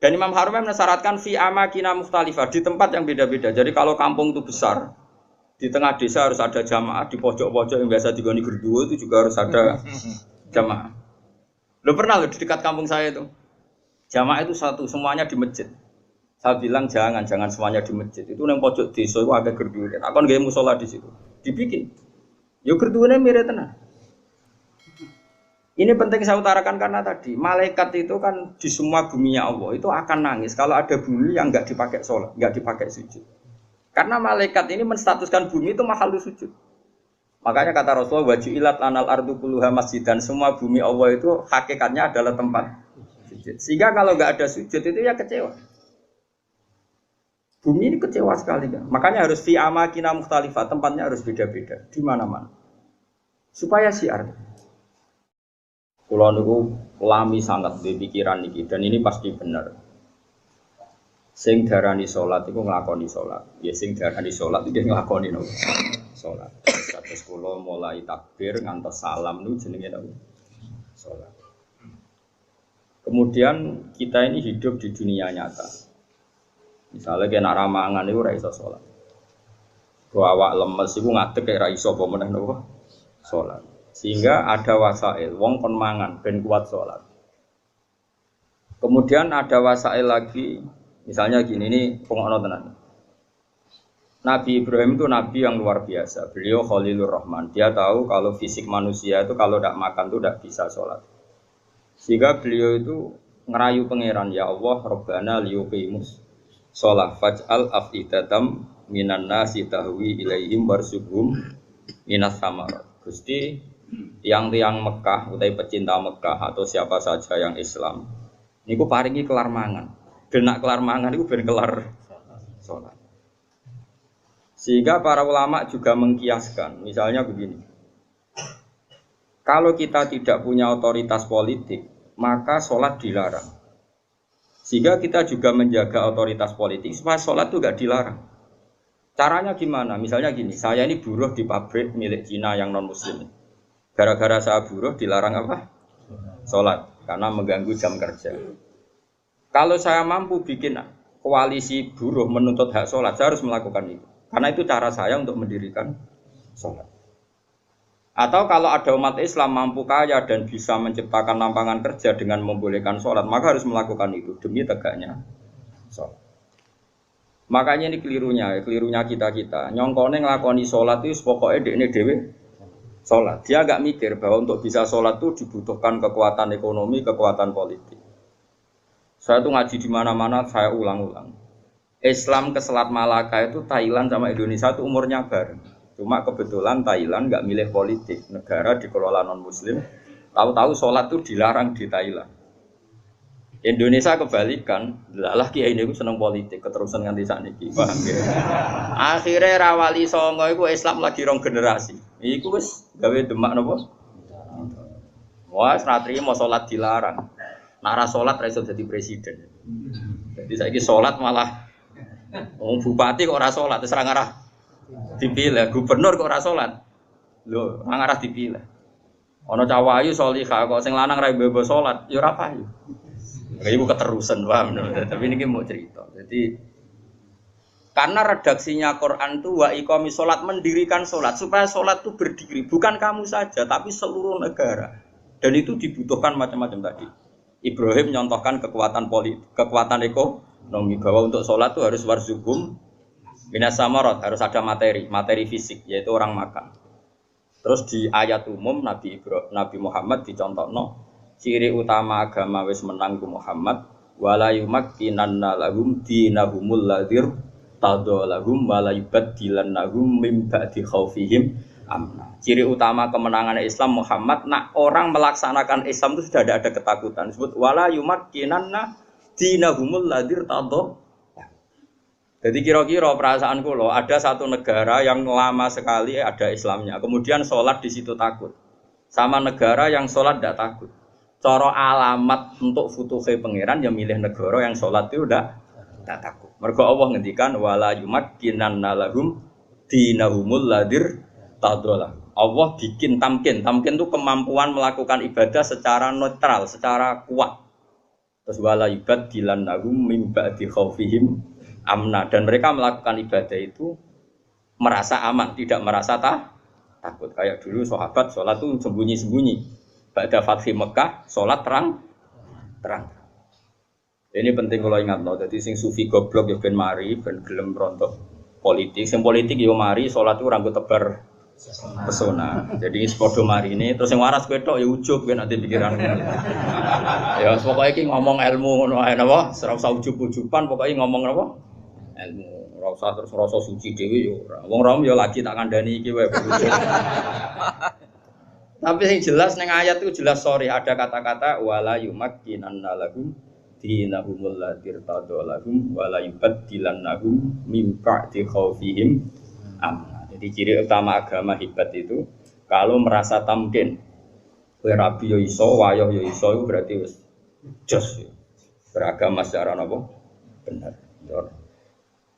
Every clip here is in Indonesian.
Dan Imam Haramain mensyaratkan fi amakina mukhtalifah, di tempat yang beda-beda. Jadi kalau kampung itu besar, di tengah desa harus ada jamaah, di pojok-pojok yang biasa digoni gerduwo itu juga harus ada jamaah. Lo pernah lo di dekat kampung saya itu, jamaah itu satu, semuanya di masjid. Saya bilang jangan semuanya di masjid. Itu yang pojok desa itu agak gerduwo. Aku kan gak musola di situ, dibikin. Yo gerduwonya mirip tenan. Ini penting saya utarakan karena tadi malaikat itu kan di semua buminya Allah itu akan nangis kalau ada bumi yang nggak dipakai sholat, nggak dipakai sujud. Karena malaikat ini menstatuskan bumi itu mahal sujud. Makanya kata Rasulullah wajilat anal ardu kulluha masjid, dan semua bumi Allah itu hakikatnya adalah tempat sujud. Sehingga kalau nggak ada sujud itu ya kecewa. Bumi ini kecewa sekali kan. Makanya harus fi amakina mukhtalifah, tempatnya harus beda-beda di mana-mana. Supaya syiar. Kulo niku lami sangat di pikiran niki dan ini pasti benar. Sing darani salat iku nglakoni salat. Ya sing darani salat iki nglakoni nopo? Salat. Terus kulo mulai takbir ngantos salam niku jenenge nopo? Salat. Kemudian kita ini hidup di dunia nyata. Misalnya kena ramangan niku ora iso salat. Ku awak lemes iku ngadeg kaya ora iso apa meneh nopo? Salat. Sehingga ada wasail, wong kon mangan ben kuat sholat. Kemudian ada wasail lagi, misalnya gini, ini pengokno tenan. Nabi Ibrahim itu nabi yang luar biasa. Beliau Khalilur Rahman. Dia tahu kalau fisik manusia itu kalau tidak makan itu tidak bisa sholat. Sehingga beliau itu ngerayu pangeran, ya Allah, Rabbana liyuqimus sholat faj'al af'idatam minan nasi tahwi ilaihim warzuqhum minas samarat. Gusti tiang-tiang Mekah, utai pecinta Mekah atau siapa saja yang Islam, niku paringi kelar mangan. Genak kelar mangan niku ben kelar salat. Sehingga para ulama juga mengkiaskan, misalnya begini. Kalau kita tidak punya otoritas politik, maka sholat dilarang. Sehingga kita juga menjaga otoritas politik supaya sholat itu tidak dilarang. Caranya gimana? Misalnya gini, saya ini buruh di pabrik milik Cina yang non-muslim. Gara-gara saya buruh dilarang apa? Sholat, karena mengganggu jam kerja. Kalau saya mampu bikin koalisi buruh menuntut hak sholat, saya harus melakukan itu. Karena itu cara saya untuk mendirikan sholat. Atau kalau ada umat Islam mampu kaya dan bisa menciptakan lapangan kerja dengan membolehkan sholat, maka harus melakukan itu demi tegaknya sholat. Makanya ini kelirunya kita. Nyongkone ngelakoni sholat itu pokoknya ini dewe sholat. Dia agak mikir bahwa untuk bisa sholat itu dibutuhkan kekuatan ekonomi, kekuatan politik. Saya tuh ngaji di mana-mana, saya ulang-ulang. Islam ke Selat Malaka itu Thailand sama Indonesia itu umurnya bareng. Cuma kebetulan Thailand nggak milih politik, negara dikelola non-Muslim. Tahu-tahu sholat itu dilarang di Thailand. Indonesia kebalikan, lah kiai ini seneng politik, keterusan nganti sakniki, paham ya? Akhirnya rawali songo itu Islam lagi rong generasi. Iku wis gawe demak napa? Wah, ratri mau sholat dilarang. Nara sholat ra iso dadi presiden. Jadi saiki sholat malah bupati kok ora sholat, terus ora ngarah dipilih, gubernur kok ora sholat. Lho, ora ngarah dipilih. Ana cawayu sholihah kok sing lanang ra mbebo sholat, ya ora payu. Ibu keterusan, paham? Tapi ini mau cerita. Jadi karena redaksinya Quran itu wa iqami sholat, mendirikan sholat supaya sholat itu berdiri, bukan kamu saja tapi seluruh negara. Dan itu dibutuhkan macam-macam tadi. Ibrahim nyontohkan kekuatan politik, kekuatan ekonomi, bahwa untuk sholat itu harus warzuqhum minas samarat, harus ada materi fisik, yaitu orang makan. Terus di ayat umum Nabi Muhammad dicontohno ciri utama agama wis menang ku Muhammad wala yumakkinanna lahum dinahumul ladzir tadallahum wala yubaddilannahum min ba'di khaufihim amna. Ciri utama kemenangan Islam Muhammad, nak orang melaksanakan Islam itu sudah ada ketakutan. Disebut wala yumakkinanna dinahumul ladzir tadallah. Jadi kira-kira perasaan kula ada satu negara yang lama sekali ada Islamnya, kemudian sholat di situ takut. Sama negara yang sholat tidak takut. Cara alamat untuk futuhe pangeran yang milih negara yang sholat itu udah tak takut. Mergo Allah ngendikan wala yumakkinanna lahum dinahumul ladzir tadallah. Allah bikin tamkin itu kemampuan melakukan ibadah secara netral, secara kuat. Terus wala yubaddilan nahum mim ba'di khaufihim amna, dan mereka melakukan ibadah itu merasa aman, tidak merasa takut. Kayak dulu sahabat sholat itu sembunyi-sembunyi. Ba'da fathi Mekah sholat terang. Ini penting kalau ingat no. Jadi sing sufi goblok ya ben mari, ben gelem rontok politik. Sing politik yo mari sholat itu ranggo tebar pesona. Jadi sepodo mari ini terus yang waras kowe tok ya ujug kowe nanti pikiran. Ya pokoke iki ngomong ilmu ngono ae napa, ora usah ujug-ujuban, pokoke ngomong napa? Ilmu. Ora usah terus rasa suci dhewe yo ora. Wong rom yo lagi tak kandhani iki wae. Tapi yang jelas ning ayat itu jelas sorry ada kata-kata wala yumakkinanna lahum dinahumul ladzi tadallahum wala yubaddilannahum mim ba'di khaufihim amna. Jadi ciri utama agama hebat itu kalau merasa tamkin. Kowe rabi yo iso, wayah yo iso itu berarti wis jos. Beragama secara napa? Benar.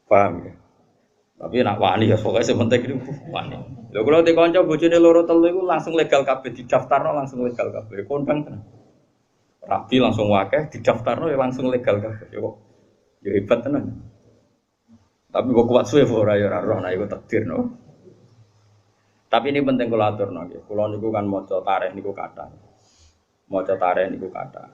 Paham ya? Tapi nak wani ya pokoknya sementing itu wani. Lho kalau di kanca bojone loro telu iku langsung legal kabeh didaftarno langsung legal kabeh. Kondang tenan. Rabi langsung wakeh didaftarno ya langsung legal kabeh. Yo hebat tenan. Tapi kok kuat suwe ora ya ora roh nek iku takdir no. Tapi ini penting kula aturno nggih. Kula niku kan maca tarikh niku kathah. Maca tarikh niku kathah.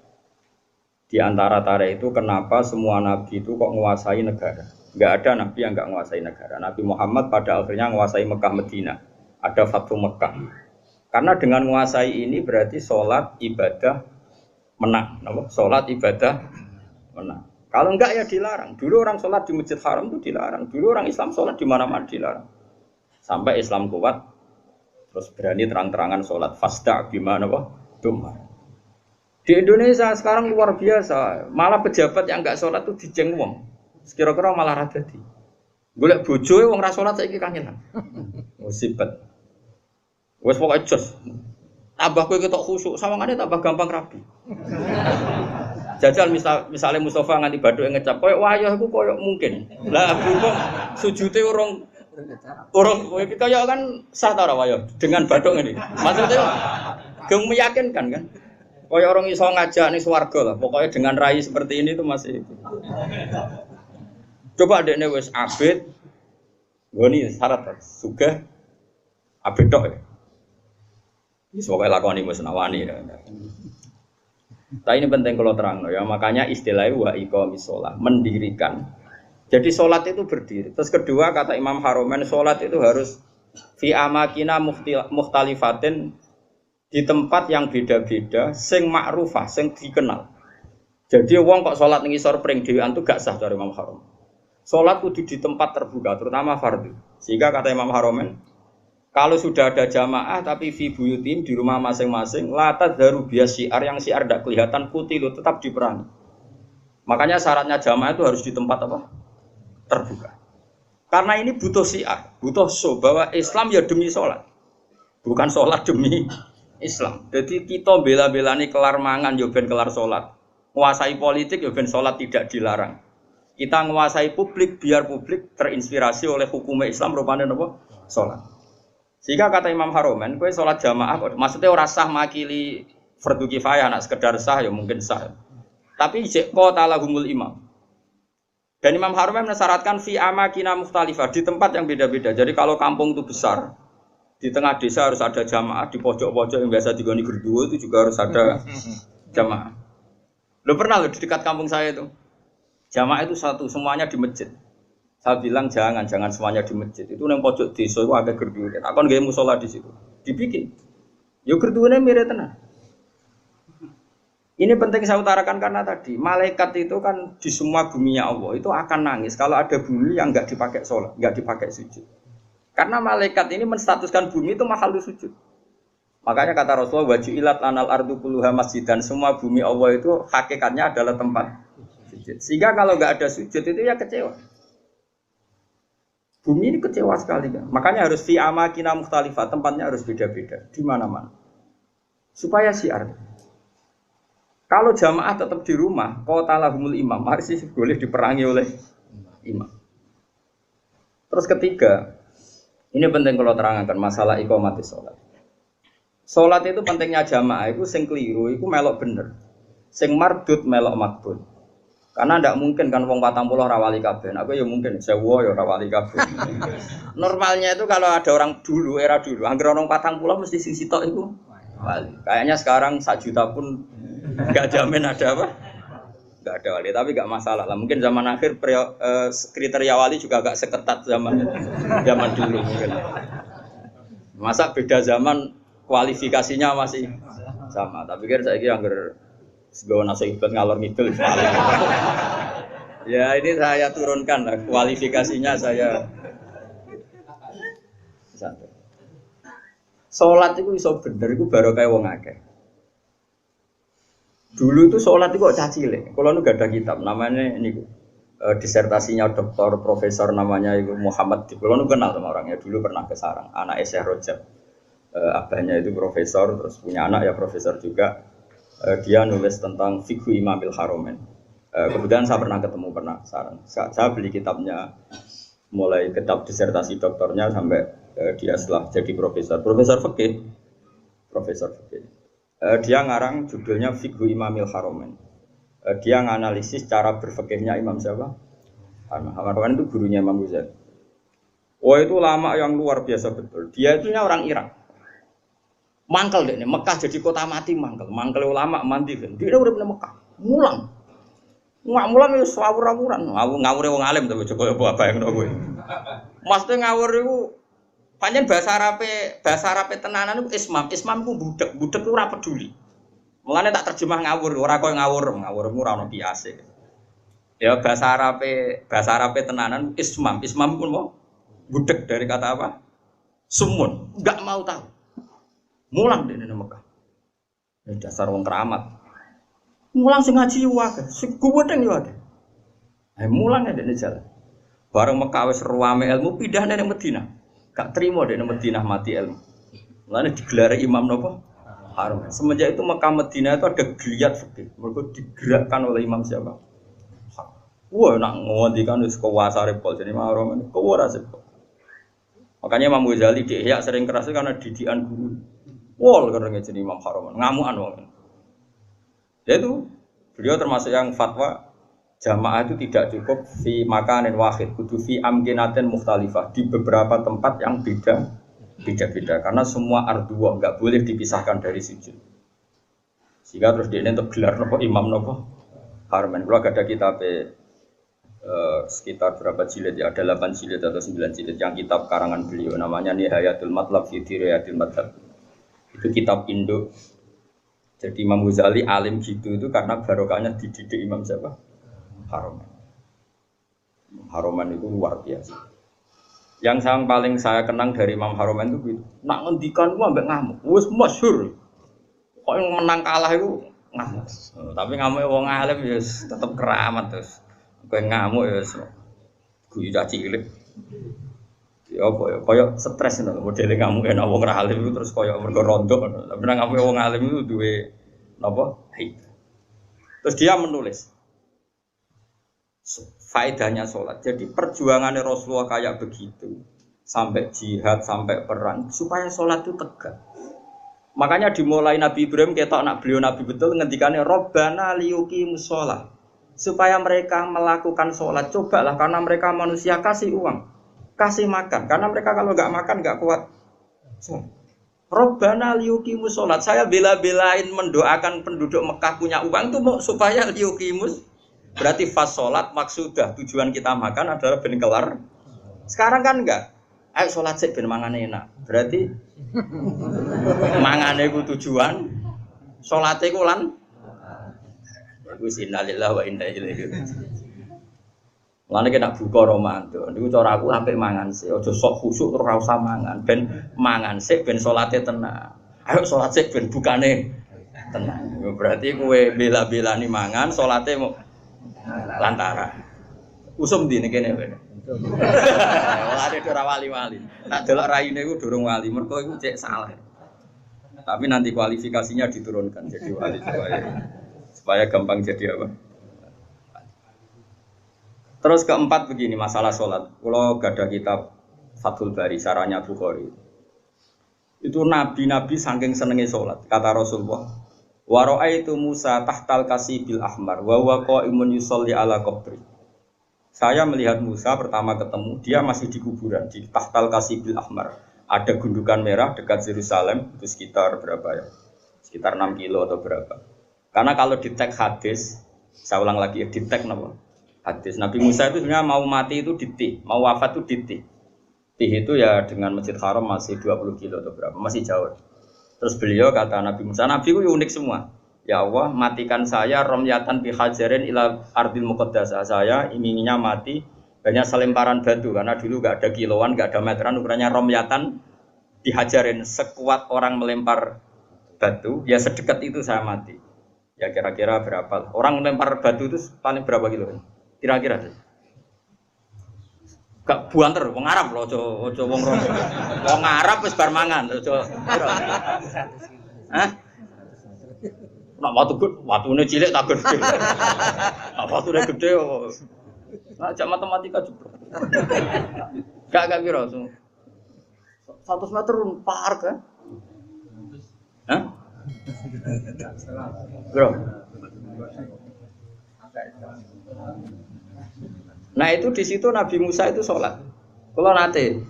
Di antara tarikh itu kenapa semua nabi itu kok menguasai negara? Enggak ada nabi yang enggak menguasai negara. Nabi Muhammad pada akhirnya menguasai Mekah Madinah. Ada Fathu Mekah. Karena dengan menguasai ini berarti sholat ibadah menang. Sholat ibadah menang. Kalau enggak ya dilarang. Dulu orang sholat di Masjid Haram itu dilarang. Dulu orang Islam sholat di mana-mana dilarang. Sampai Islam kuat, terus berani terang-terangan sholat. Fasda' bima dumar. Di Indonesia sekarang luar biasa. Malah pejabat yang enggak sholat itu dijeng wong. Kira-kira malah radadi. Golek bojoe wong ra salat saiki kangenan. Musibet. Wes pokoke jos. Tambah kowe ketok khusuk, sawangane tambah gampang rabi. Jajal misalnya Mustafa nganti badhuke ngecap koyo wayah iku koyo mungkin. Lah berhubung sujude urung kaya kan sah ta ora wayah dengan badhuk ngene. Maksudnya geng meyakinkan kan. Koyo orang iso ngajak ning swarga lah. Pokoknya dengan rai seperti ini itu masih itu. Coba adekne wis abid, goni syarat sugih abid tok ya. Wis pokoke lakoni wis nawani. Tapi ini penting kalau terang ya, makanya istilahnya wa iqamis shalah, mendirikan. Jadi salat itu berdiri. Terus kedua kata Imam Haromen salat itu harus fi amakina mukhtalifatin, di tempat yang beda-beda, sing ma'rufah, sing dikenal. Jadi wong kok salat ning isor pring dhewean tuh gak sah dari Imam Haromen. Sholat kudu di tempat terbuka, terutama fardu. Sehingga kata Imam Haromen, kalau sudah ada jamaah tapi fi buyutim di rumah masing-masing, la tadharu bias syiar, yang syiar tidak kelihatan putih lo tetap diperangi. Makanya syaratnya jamaah itu harus di tempat apa? Terbuka. Karena ini butuh syiar, butuh show bahwa Islam ya demi sholat, bukan sholat demi Islam. Jadi kita bela-belani kelar mangan ya ben kelar sholat, menguasai politik ya ben sholat tidak dilarang. Kita menguasai publik biar publik terinspirasi oleh hukum Islam rupanya apa? Sholat. Sehingga kata Imam Haromen, kowe sholat jamaah, maksudnya ora sah makili fardu kifayah, nak sekedar sah ya mungkin sah. Tapi jeko talahumul imam. Dan Imam Haromen mensyaratkan fi amakina mukhtalifah, di tempat yang beda-beda. Jadi kalau kampung itu besar, di tengah desa harus ada jamaah, di pojok-pojok yang biasa digoni gerduwo itu juga harus ada jamaah. Lo pernah lo di dekat kampung saya itu? Jamaah itu satu, semuanya di masjid. Saya bilang jangan semuanya di masjid. Itu yang pojok desa itu agak gerduwe. Aku nggak musola di situ. Dibikin. Yo gerduwene mirip tenan. Ini penting saya utarakan karena tadi malaikat itu kan di semua buminya Allah itu akan nangis kalau ada bumi yang nggak dipakai sholat, nggak dipakai sujud. Karena malaikat ini menstatuskan bumi itu mahal sujud. Makanya kata Rasulullah wajilat lanal ardu kulluha masjidan, semua bumi Allah itu hakikatnya adalah tempat sujud. Sehingga kalau nggak ada sujud itu ya kecewa. Bumi ini kecewa sekali kan. Makanya harus fi amakina mukhtalifah, tempatnya harus beda-beda di mana-mana. Supaya syiar. Kalau jamaah tetap di rumah, qatalahumul imam, harus boleh diperangi oleh imam. Terus ketiga, ini penting kalau terangkan masalah iqamatis sholat. Sholat itu pentingnya jamaah itu sing keliru, itu melok bener. Sing mardut melok makbul. Karena ndak mungkin kan wong 40 ora wali kabeh. Aku ya mungkin sewu ya ora wali kabeh. Normalnya itu kalau ada orang dulu, era dulu, anggere orang 40 mesti sing sitok iku wali. Kayaknya sekarang 1 juta pun enggak jamin ada apa? Enggak ada wali, tapi enggak masalah lah. Mungkin zaman akhir kriteria wali juga agak seketat zaman dulu mungkin. Masa beda zaman kualifikasinya masih sama. Tapi kan saiki anggere sebagai nasihat ngalor ngidul. Ya ini saya turunkan lah kualifikasinya saya. Sholat itu iso bener itu baru kayak wong akeh. Dulu itu sholat itu kok cacile. Kalau nu gak ada kitab namanya ini disertasinya doktor profesor namanya itu Muhammad. Kalau nu kenal sama orangnya dulu pernah ke Sarang. Anak Syekh Rojab. Abahnya itu profesor terus punya anak ya profesor juga. Dia nulis tentang fikhu Imamil Haromen. Kemudian saya pernah ketemu Sarang. Saya beli kitabnya mulai kitab disertasi doktornya sampai dia setelah jadi profesor fikih. Dia ngarang judulnya Fikhu Imamil Haromen. Dia nganalisis cara berfikihnya Imam siapa? Haromen itu gurunya Imam Ghazali. Oh itu lama yang luar biasa betul. Dia itu orang Irak. Mangkel deh, Mekah jadi kota mati mangkel ulama mandi kan. Dia udah pernah Mekah, mulang itu ngawur-ngawuran, ngawur wong alim tapi coba apa yang gue. Maksudnya ngawur itu, panjang bahasa Arabe tenanan itu ismam itu budak itu ora peduli. Mulanya tak terjemah ngawur, ora koyo ngawur ora ono biasa. Ya bahasa Arabe tenanan ismam pun mau budak dari kata apa? Sumun, enggak mau tahu. Mulang di Mekah. Ya dasar wong keramat. Mulang sing ngaji wae, sing gumedeng yo akeh. Mulang ya dene jalan. Bareng Mekah wis ruame ilmu pindah nang Madinah. Gak trimo dene Madinah mati ilmu. Mulane digelar imam napa? Harum. Semenjak itu Mekah Madinah itu ada geliat fikih. Mergo digerakkan oleh imam siapa? Wah, nak ngondikan wis kuwasa repol jadi mahrum ini. Kok ora sepol. Makanya Imam Ghazali di Ihya sering keras karena didikan guru. Wol karena jadi Imam Haromen, ngamuan wong. Itu beliau termasuk yang fatwa jamaah itu tidak cukup fi makanin wahid, kudu fi amkinatin mukhtalifah di beberapa tempat yang beda-beda karena semua ardua enggak boleh dipisahkan dari sujud. Sehingga terus dia ini untuk gelar nopo imam nopo Haromen. Kalau ada kitab sekitar berapa jilid ya, ada 8 jilid atau 9 jilid yang kitab karangan beliau namanya Nihayatul Matlab fi Dirayatil Madhab. Itu kitab Indo. Jadi Imam Ghazali alim gitu itu karena barokahnya dididik Imam siapa? Haromen. Haromen itu luar biasa. Yang paling saya kenang dari Imam Haromen itu gitu. Nak ngendikan gua ambek ngamuk. Wis masyhur. Kok yang menang kalah itu ngamuk. Tapi ngamuk wong alim ya tetep keramat terus. Kowe ngamuk ya wis guyu cilik. Ya apa ya koyo stres ngono modele ngamuk enak wong ora alim itu terus koyo mergo rondo ngono. Tapi nek ngamuk wong alim itu duwe napa? Haid. Terus dia menulis faedahnya sholat. Jadi perjuangannya Rasulullah kayak begitu sampai jihad, sampai perang supaya sholat itu tegak. Makanya dimulai Nabi Ibrahim ketok nak beliau Nabi betul ngendikane Rabbana liyuqimus shalah. Supaya mereka melakukan sholat, cobalah karena mereka manusia kasih uang. Kasih makan, karena mereka kalau nggak makan nggak kuat. Robbana liyuqimus sholat. Saya bela-belain mendoakan penduduk Mekah punya uang itu supaya liyuqimus. Berarti fas sholat maksudah tujuan kita makan adalah ben kelar. Sekarang kan enggak. Ayo sholat sih ben mangane enak. Berarti mangane ku tujuan, sholatnya ku lan. Wis innalillahi wa inna ilaihi raji'un. Lan nek nak buka Ramadan, niku cara aku sampe mangan sik, aja sok khusuk terus ora usah mangan, ben mangan sik ben salate tenang. Ayo salat sik ben bukane tenang. Berarti kowe bela-belani mangan, salate mau lantaran. Usum ndi nek kene kowe. Ora ora wali-wali. Tak delok raine iku durung wali, mergo iku cek salah. Tapi nanti kualifikasinya diturunkan jadi wali supaya gampang jadi apa? Terus keempat begini masalah sholat. Kalau gak ada kitab Fathul Bari, Sarahnya Bukhari. Itu nabi-nabi saking senengnya sholat. Kata Rasulullah, Wa ra'aitu Musa tahtal kasibil ahmar wa huwa qa'imun yusolli ala qabri. Saya melihat Musa pertama ketemu, dia masih di kuburan di tahtal kasibil ahmar. Ada gundukan merah dekat Yerusalem, itu sekitar berapa ya? Sekitar 6 kilo atau berapa. Karena kalau di teks hadis, saya ulang lagi, di teks apa? Hadis. Nabi Musa itu sebenarnya mau mati itu di Tih, mau wafat itu di Tih. Tih itu ya dengan Masjid Haram masih 20 kilo atau berapa, masih jauh. Terus beliau kata Nabi Musa, Nabi itu unik semua. Ya Allah, matikan saya romyatan bihajarin ila ardil muqaddasah. Saya inginnya mati banyak selemparan batu karena dulu enggak ada kiloan, enggak ada meteran, ukurannya romyatan dihajarin, sekuat orang melempar batu, ya sedekat itu saya mati. Ya kira-kira berapa? Orang melempar batu itu paling berapa kilo? Kira-kira. Gak buanter, wong Arab loh, ojo wong Romo. Wong Arab wis bar mangan, ojo. Hah? Nak watune cilik tak gede. Nak watune gede kok. Nak jak matematika juga. Gak kira. 100 meter par kan? Hah? Bro. Nah itu di situ Nabi Musa itu sholat. Kalau nanti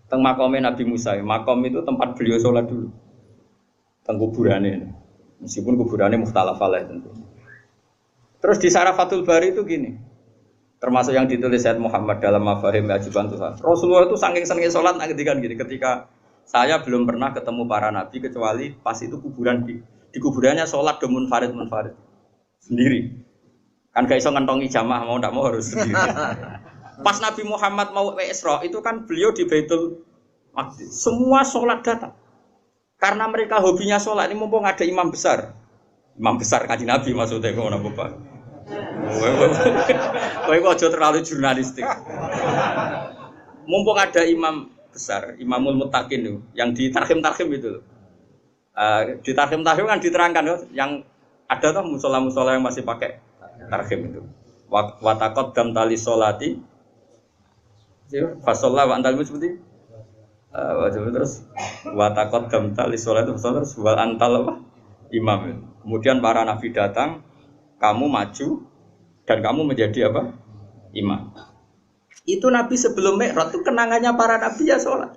teng makomnya Nabi Musa, makom itu tempat beliau sholat dulu. Teng kuburannya. Meskipun kuburannya mukhtalaf alaih tentu. Terus di Syarafatul Bari itu gini, termasuk yang ditulis Sayyid Muhammad dalam Mafahim Ajiban Tuhan. Rasulullah itu saking senengnya sholat ngendikan gini, ketika saya belum pernah ketemu para nabi kecuali pas itu kuburan di kuburannya sholat domun farid sendiri. Kan gak iso ngentongi jamaah mau ndak mau harus sendiri. Pas Nabi Muhammad mau Isra itu kan beliau di Baitul Maqdis. Semua sholat datang. Karena mereka hobinya sholat, ini mumpung ada imam besar Kanjeng Nabi maksudnya ngono Bapak. Kowe kok aja terlalu jurnalistik. Mumpung ada imam besar, Imamul Muttaqin itu, yang di tarhim itu. Di tarhim kan diterangkan yang ada tuh musola yang masih pakai tarhim itu. Wa taqaddam tali sholati. Fasolla wa antal seperti terus watakot damtal sholat itu terus wal antal apa imam. Kemudian para nabi datang, kamu maju dan kamu menjadi apa imam. Itu nabi sebelum Mi'raj itu kenangannya para nabi ya sholat.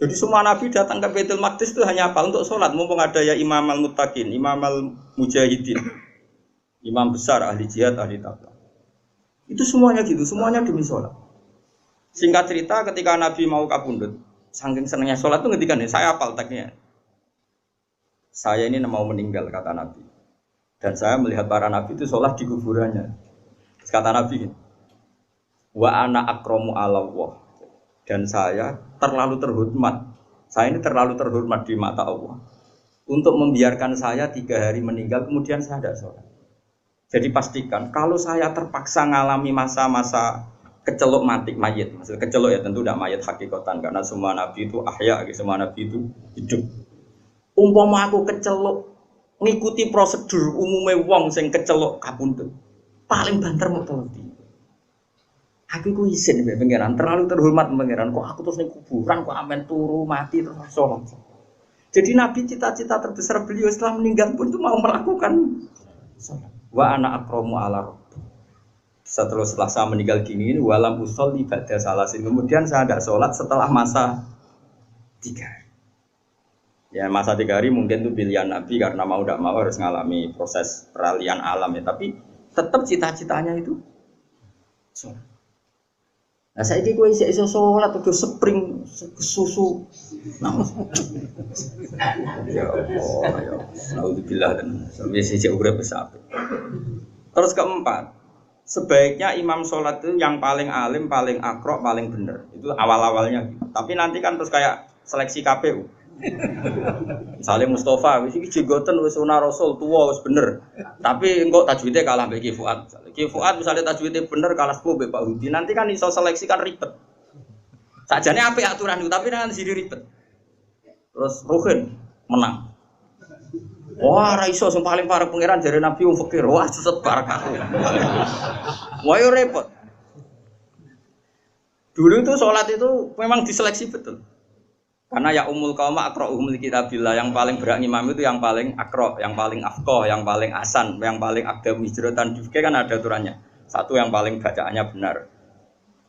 Jadi semua nabi datang ke Baitul Maqdis itu hanya apa untuk sholat. Mumpung ada ya Imam al-Muttaqin, Imam al-Mujahidin, imam besar ahli jihad ahli taqwa. Itu semuanya gitu, semuanya demi sholat. Singkat cerita ketika Nabi mau kapundhut, saking senangnya sholat itu ngendikan nih, saya hafal teksnya. Saya ini mau meninggal kata Nabi. Dan saya melihat para nabi itu sholat di kuburannya. Terus kata Nabi, wa ana akramu ala Allah. Dan saya terlalu terhormat. Saya ini terlalu terhormat di mata Allah. Untuk membiarkan saya 3 hari meninggal kemudian saya tidak sholat. Jadi pastikan kalau saya terpaksa ngalami masa-masa kecelok mati mayit, maksudnya kecelok ya tentu tidak mayit hakikatan karena semua nabi itu ahya, semua nabi itu hidup. Umpama aku kecelok ngikuti prosedur umumnya wong sing kecelok kapundhut, paling banter mau tolong. Aku ku isin mbek pangeran, terlalu terhormat pangeran. Kok aku terus ning kuburan kok amen turu mati terus sholat. Jadi nabi cita-cita terbesar beliau setelah meninggal pun itu mau melakukan sholat. Wa ana akramu ala setelah saya meninggal gini, walam usul ibadah salasin. Kemudian saya tidak sholat setelah masa 3 hari. Ya masa 3 hari mungkin itu pilihan Nabi karena mau tidak mau harus mengalami proses peralihan alam ya. Tapi tetap cita-citanya itu sholat. Nah saya ini gue iso sholat udah spring susu. Ya Allah, ya Alhamdulillah dan sampai sejak urip besar. Terus keempat. Sebaiknya imam sholat itu yang paling alim, paling akrok, paling benar. Itu awal-awalnya gitu. Tapi nanti kan terus kayak seleksi KPU. Misalnya Mustafa, wis iki jenggoten wis sunah Rasul tua wis bener. Tapi engko tajwidnya kalah mbek Ki Fuad. Ki Fuad misalnya tajwidnya bener kalah mbek Pak Hudi. Nanti kan iso seleksi kan ribet. Sajane apik aturan itu, tapi nanti jadi ribet. Terus Ruhin menang. Wah, ra iso sing paling parek pangeran jare Nabi wong fakir. Wah, seset barakah. Wah, yo repot. Dulu itu sholat itu memang diseleksi betul. Karena ya umul qauma aqra'uhum likitabillah, yang paling berhak ngimam itu yang paling aqra', yang paling afqah, yang paling asan, yang paling aqdam hijratan juga kan ada aturannya. Satu yang paling bacaannya benar.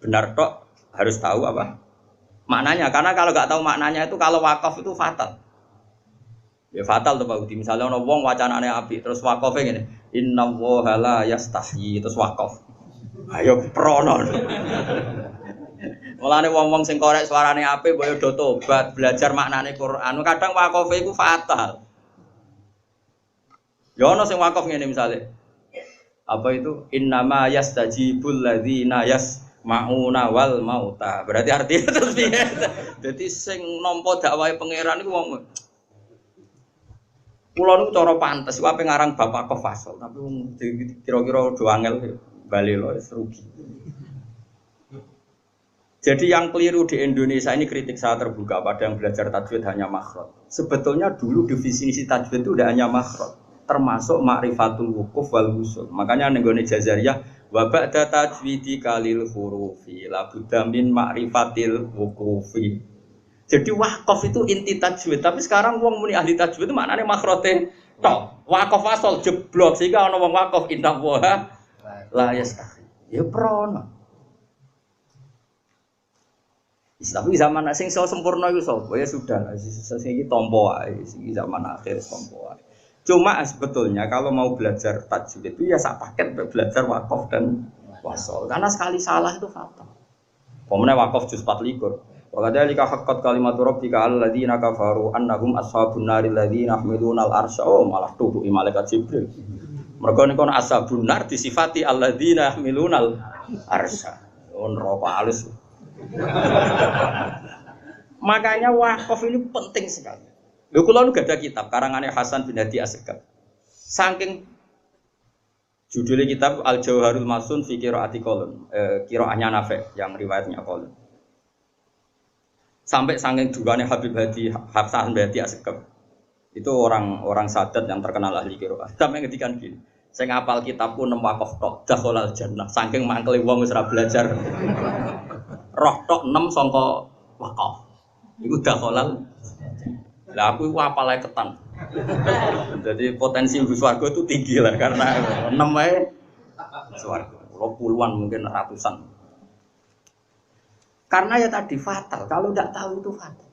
Benar tok harus tahu apa? Maknanya. Karena kalau enggak tahu maknanya itu kalau wakaf itu fatal. Ya fatal tuh Pak Udi. Misalnya ono wong wacanane apik terus wakofe ngene. Innallaha la yastahyi terus wakaf. Ayo prono. Mulane wong-wong sing korek suarane apik mbok yo do tobat, belajar maknane Quran. Kadang wakofe iku fatal. Ya ono sing wakaf ngene misale. Apa itu? Innama yastajibul ladzina yasma'una wal mauta. Berarti artinya terus piye? Dadi sing nampa dakwahe pangeran iku wong kula niku cara pantes wae ngarang Bapak Kofasol, tapi kira-kira do angel bali lho rugi. Jadi yang keliru di Indonesia ini kritik saya terbuka pada yang belajar tajwid hanya makhraj. Sebetulnya dulu definisi tajwid itu tidak hanya makhraj, termasuk ma'rifatul wukuf wal wusul. Makanya nenggone Jazariyah wa ba'da tajwidi kalil hurufi la budda min ma'rifatil wukufi. Jadi wakaf itu inti tajwid, tapi sekarang wong muni ahli tajwid itu maknane makhrote tok. Wakaf asal jeblok sehingga ana wong wakaf inna wa la yastahi. Ya prono. Tapi zaman sing iso sempurna iku sapa? Ya sudah, sing iki tampa wae, sing zaman akhir tampa wae. Cuma sebetulnya kalau mau belajar tajwid itu ya sak paket belajar wakaf dan wasol. Karena sekali salah itu fatal. Pemene wakaf juz 24. Wa kadzalika haqqat kalimatu rabbika 'alal ladzina kafaru annahum ashabun naril ladzina yahmiluna al-arsya malah tubuh malaikat Jibril. Mergo niku ashabun nar disifati alladzina yahmiluna al-arsya. Neraka alus. Makanya wakaf ini penting sekali. Lho kula nu gadah kitab karangane Hasan bin Hadi Asegaf. Saking judulnya kitab Al-Jauharul Masun fi Qiraati Qalun, qiraahnya Nafi' yang riwayatnya Qalun. Sampai saking duane Habib Hadi Hasan bin Hadi Asegaf. Itu orang sadat yang terkenal ahli qiraah. Sampai ngedikan gini, saya ngapal kitab pun nem wakaf tok dakhalal jannah. Saking mangkele wong wis ora belajar. Roh tok 6 sangka wakaf. Iku dakhalal. Lah aku iku apal ae ketan. Jadi potensi mlebu swarga itu tinggi lah karena 6 ae swarga. Puluhan mungkin ratusan. Karena ya tadi fatal, kalau tidak tahu itu fatal.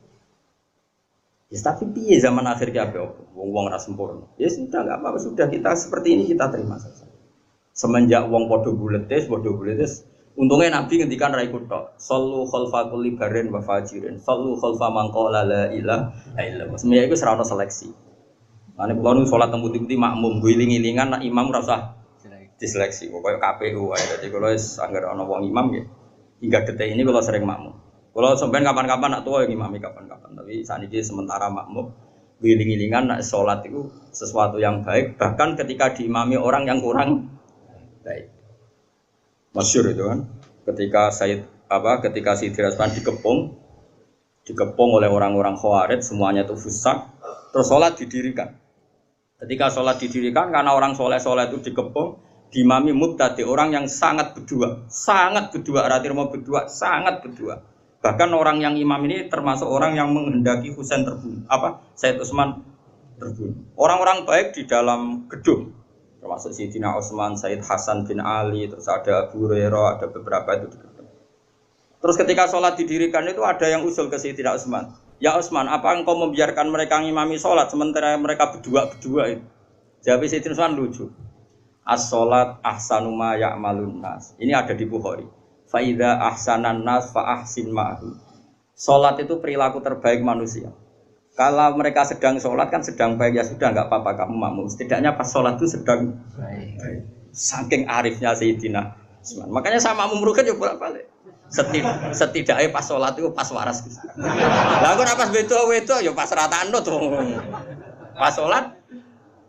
Ya tapi piye zaman akhir ki ape opo? Wong-wong ra sempurna. Ya sudah enggak apa-apa, sudah kita seperti ini kita terima saja. Semenjak wong padha buletes, untungnya Nabi ngendikan ra ikut tok. Sallu khalfa kulli barin wa fajirin. Sallu khalfa man qala la ilaha illallah. Semuanya iku ora ono seleksi. Mane kula nu salat teng putih-putih makmum, guling-gilingan nak imam ora usah diseleksi. Pokoke KPU wae. Dadi kula wis anggere ana wong imam nggih. Hingga detik ini kalau sering makmum. Kalau sampean kapan-kapan nak tua ya ngimami kapan-kapan. Tapi saat ini sementara makmum, giling-gilingan nak sholat itu sesuatu yang baik. Bahkan ketika diimami orang yang kurang baik. Masyhur itu kan. Ketika Sayyidina Utsman dikepung oleh orang-orang Khawarij, semuanya itu fusak. Terus sholat didirikan. Ketika sholat didirikan karena orang soleh-soleh itu dikepung. Dimami mubtadi orang yang sangat berdua, ratir mau berdua, sangat berdua. Bahkan orang yang imam ini termasuk orang yang menghendaki Husain terbunuh, Sayyid Utsman terbunuh. Orang-orang baik di dalam gedung, termasuk Sayyidina Utsman, Sayyid Hasan bin Ali, terus ada Abu Hurairah, ada beberapa itu di gedung. Terus ketika sholat didirikan itu ada yang usul ke Sayyidina Utsman, ya Utsman, apa engkau membiarkan mereka ngimami sholat sementara mereka berdua itu? Jawab Sayyidina Utsman lucu. As-sholat ahsanu ma ya'malun nas. Ini ada di Bukhari. Fa idza ahsanan nas fa ahsin ma'hu. Sholat itu perilaku terbaik manusia. Kalau mereka sedang sholat kan sedang baik ya sudah enggak apa-apa kamu makmum. Setidaknya pas sholat itu sedang baik. Saking arifnya Sayyidina Utsman. Makanya sama makmum rugen yo bolak-balik. Setidaknya pas sholat itu pas waras. Lah kok pas wedo yo pas ra tanut. Pas sholat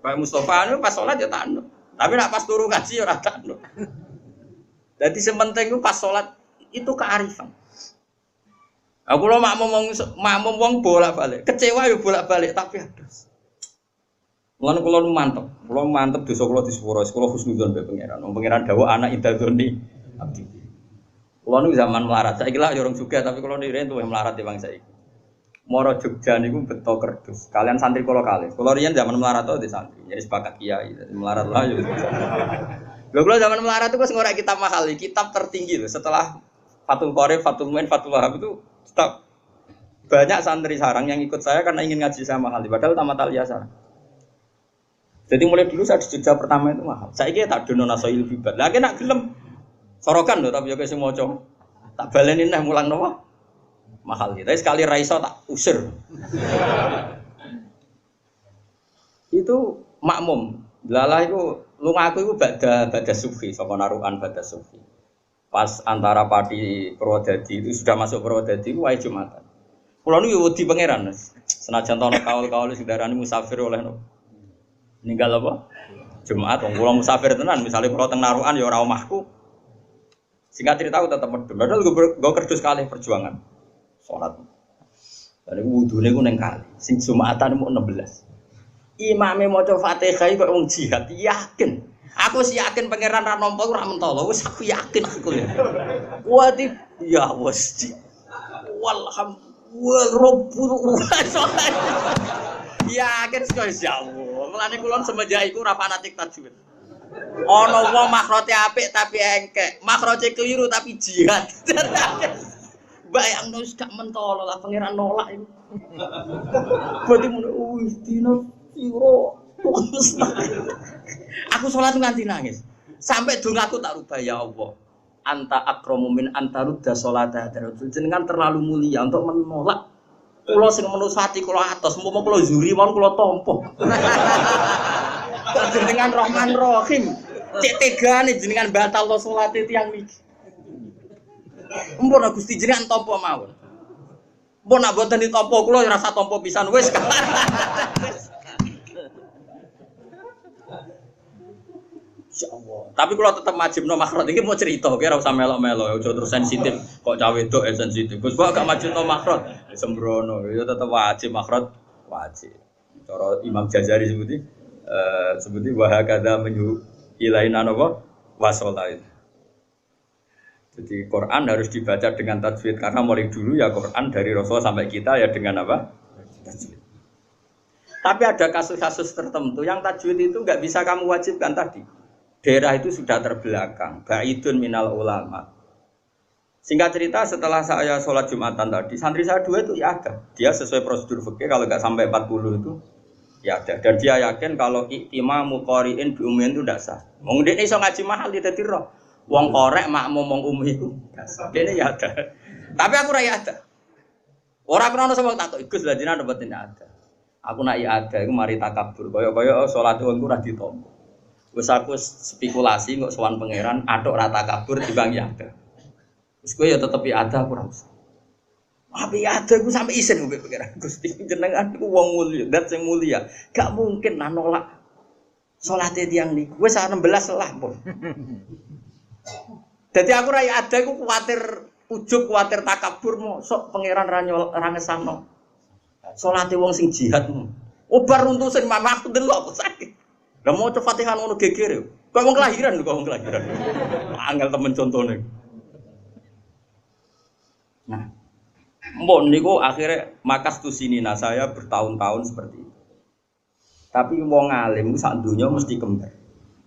Pak Mustofa anu pas sholat ya tanut. Tapi nak pas turu ngaji ora tanut. Jadi sementing itu pas sholat itu kearifan. Aku lo makmum wong bolak-balik, kecewa ya bolak-balik tapi adas. Mulane kula mantep dosa kula disepuro, kula husnudzon mbek pangeran. Wong pangeran dawuh anak idadzoni abdi. Kula nu zaman melarat, saiki lah yo urung juga tapi kula niren tuwih melarat di bangsa iki. Moro Jogja niku beto kerdus. Kalian santri kula kalih. Kula riyen zaman melarat to di santri. Jadi sepakat kiai, melarat lah yo. Lho kula zaman melarat itu wis ngorek kitab mahal, kitab tertinggi loh. Setelah Fathul Qorib, Fathul Muin, Fathul Wahab itu kitab banyak santri sarang yang ikut saya karena ingin ngaji sama mahal. Padahal tamat aliyah sarang. Jadi mulai dulu saya di Jogja pertama itu mahal. Saya kira tak dono nasoil bibat. Lagi nak gelem sorokan loh, tapi juga semua cowok tak balenin nih mulang nopo mahal gitu. Tapi sekali raiso tak usir. Itu makmum. Lalah itu lu ngaku itu bada sufi, sama naruhan bada sufi. Pas antara Pati Purwodadi itu sudah masuk Purwodadi itu wae Jumatan. Kulo niku wedi pangeran. Senajan tono kaul-kaul sing darani musafir oleh no. Ninggal apa? Jumat wong kula musafir tenan, misale kula teng narukan ya ora omahku. Singkat cerita aku tetep medhun. Padahal go kerdus kalih perjuangan. Salat. Lah niku wudune ku ning kali. Sing Jumatan mu 16. Imame maca Fatihah kok wong jihad, yakin. Aku sih yakin pangeran ra nampa ora mentolo, wis aku yakin aku ya. Kuwati ya wis. Walhamdulillah rabbul yakin sekali insyaallah. Mulane kula semenjak iku ora fanatik tajwid. Ana wong makhrote apik tapi engkek, makhrote keliru tapi jihad. Bayangno wis gak mentolo lah pangeran nolak iku. Berarti mun wis dino sira aku sholat nganti nangis. Sampai dongaku tak rubah ya Allah. Anta akramu min anta rudda sholata hadratul. Jenengan terlalu mulia untuk menolak kula sing menusati kula atos, umpama kula zuri mon kula tampa. Jenengan Rahman Rahim. Cek tegane jenengan batal to salate tiyang niki. Mumpun Gusti jenengan tampa mawon. Mumpun nak boten ditampa kula ora rasa tampa pisan wis. Insyaallah. Tapi kalau tetap majibno makhraj iki mau cerita, kira usah melok-melok, aja terus sensitif. Kok cawe wedok sensitif. Gus kok gak majibno makhraj, sembrono. Ya tetap wajib makhraj, wajib. Cara Imam Jazari sebuti wa hakadha menyu ilaina napa wasolain. Jadi Quran harus dibaca dengan tajwid karena mulai dulu ya Quran dari Rasul sampai kita ya dengan apa? Tajwid. Tapi ada kasus-kasus tertentu yang tajwid itu nggak bisa kamu wajibkan tadi. Daerah itu sudah terbelakang, ba'idun minal ulama. Singkat cerita setelah saya sholat Jumatan tadi, santri saya 2 itu ya ada. Dia sesuai prosedur fikih kalau nggak sampai 40 itu ya ada. Dan dia yakin kalau imamu qari'in bi ummin itu tidak sah. Wong dene iso ngaji mahal di dadi roh. Wong korek makmum wong ummi iku dene ya ada. Tapi aku ora ya ada. Ora krono sebab takok Gus lha jenengan dapat tidak ada. Aku nak ya ada iku mari takabur. Kaya salat wong ora ditampa. Wes aku spekulasi kok sowan pangeran atok rata kabur dibang ya ada. Wes kowe ya tetep ya ada aku ora usah. Tapi ada aku sampai isin mbek pangeran Gusti jenengan iku wong mulya, zat sing mulya. Gak mungkin nolak salate tiyang niku. Wes 16 lah pun. Dadi aku ra ya ada aku kuwatir ujug kuwatir takabur mosok pangeran ra ngesano. Salate wong sing jihad. Obar runtusin mamah aku delok sakit. Lah mau Fatihah ngono geger. Kok wong kelahiran lho, kok wong kelahiran. Angel temen contone. Nah, mbon niku akhirnya makas tu sini nah saya bertahun-tahun seperti itu. Tapi wong alim sak donya mesti kembar.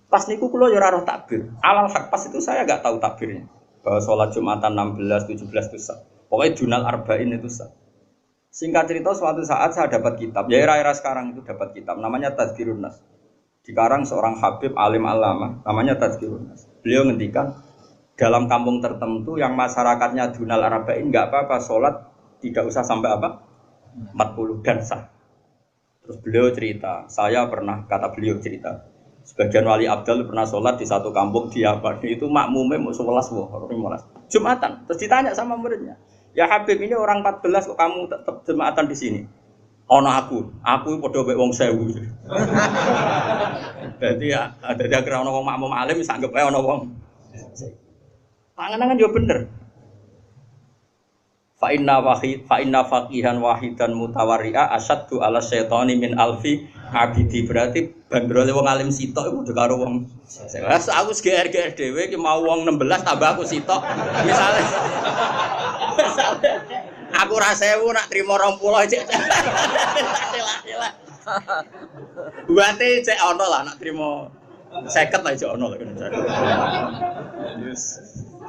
Pas niku kula ya ora roh takbir. Alal hak pas itu saya enggak tahu takbirnya. Bahwa sholat Jumatan 16, 17 itu sah. Pokoknya dunal arba'in itu sah. Singkat cerita suatu saat saya dapat kitab. Ya era-era sekarang itu dapat kitab namanya Tazkirun Nas. Dikarang seorang Habib alim alama namanya Tazkirun Nas. Beliau ngendikan dalam kampung tertentu yang masyarakatnya dunal arba'in enggak apa-apa sholat tidak usah sampai apa 40 dan sah. Terus beliau cerita, saya pernah kata beliau cerita, sebagian wali abdal pernah sholat di satu kampung di apa itu makmumnya mau 11 Jumatan. Terus ditanya sama muridnya, ya Habib ini orang 14 kok kamu tetap Jumatan di sini? Ono aku padha mek wong 1000. Dadi ya, dadi akhire ono wong makmum alim wis anggap ae ono wong. Panganan yo bener. Fa inna faqihan wahidan mutawarri'a asyaddu ala syaitani min alfi abidi. Berarti bandrole wong alim sitok iku padha karo wong. Wes aku GR dhewe iki mau wong 16 tambah aku sitok. Misale Aku ra 1000 nak trimo 20 cek. Sila-sila. Buate cek ono lah nak trimo 50 lah cek ono lah kene. Yes.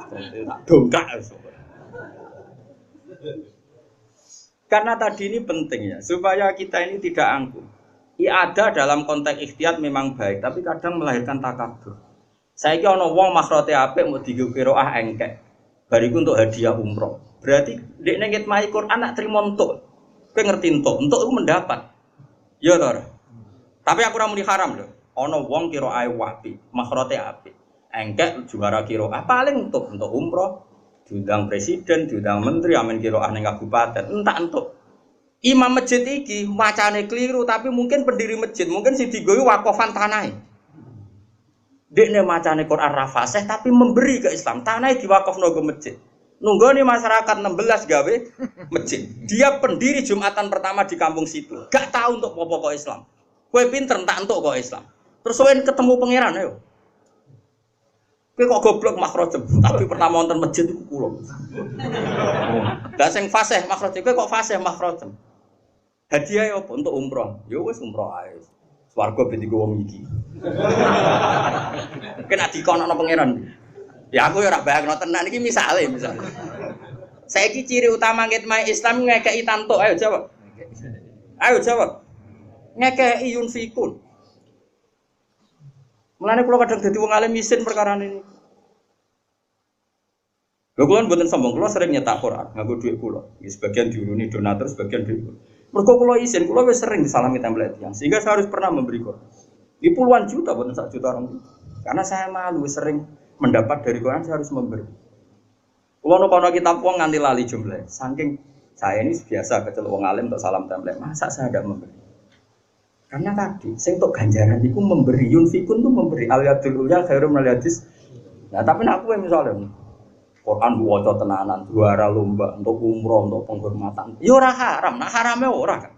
Tak dongkak. Karena tadi ini penting ya, supaya kita ini tidak angkuh. I'adah dalam konteks ikhtiyat memang baik, tapi kadang melahirkan takabur. Saiki ana wong makhrote apik mau digo qiraah engkek. Bariku untuk hadiah umroh. Berarti nek ning ngitmai Quran nak trimo entuk. Kowe ngerti entuk itu mendapat. Ya to. Tapi aku ora muni haram lho. Ana wong qiraahe apik, makhrote apik. Engkek juara qiraah paling untuk umroh. Diundang presiden, diundang menteri, amin qiraah ning kabupaten, entuk. Imam masjid iki macane keliru, tapi mungkin pendiri masjid, mungkin si digowi wakofan tanahe. Dekne macane Quran ra fasih tapi memberi ke Islam, tanahe diwakofno ke masjid. Nunggone masyarakat 16 gawe masjid. Dia pendiri Jumatan pertama di kampung situ. Gak tahu untuk pokok Islam. Kowe pinter tak entuk kok Islam. Terus kowe ketemu pangeran ayo. Kowe kok goblok makrojem, tapi pertama wonten masjid iku kula. Lah sing fasih makrojem, kowe kok fasih makrojem. Hadiah apa untuk umroh? Ya wis umroh ae. Swarga ben digo wong iki. Kena dikonokno pangeran. Ya aku ya ora bayangno tenan iki misale. Saiki ciri utama ngitmai Islam ngekeki tantuk, ayo jawab. Ayo jawab. Ngekeki yunfikun. Mulane kula kadang dadi wong alim isin perkara ini. Lho kula mboten sombong, kula sering nyetak Quran nganggo dhuwit kula. Ya sebagian diuruni donatur, sebagian dhuwit kula. Mergo kula isin, kula wis sering disalami template tiyang, sehingga saya harus pernah memberi Quran. Di puluhan juta, bukan 1 juta orang itu. Karena saya malu sering mendapat dari Quran, saya harus memberi. Kula nukono kitab wong nganti lali jumlah. Saking saya ini biasa kecelok wong alim untuk salam template, masa saya tidak memberi? Karena tadi, saya untuk ganjaran itu memberi, yunfikun itu memberi, al-yadul ulya khairum al-yadis. Nah tapi aku misalnya, Quran waca tenanan, juara lomba untuk umroh, untuk penghormatan. Ya ora haram, nah haramnya ora kan.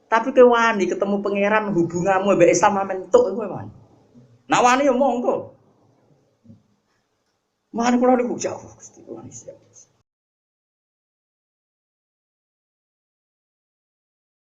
Tapi kowe wani ketemu pangeran hubunganmu mbek Islam amen entuk kowe wani. Nak wani ya monggo. Mane kula niku jauh Gusti kula siap.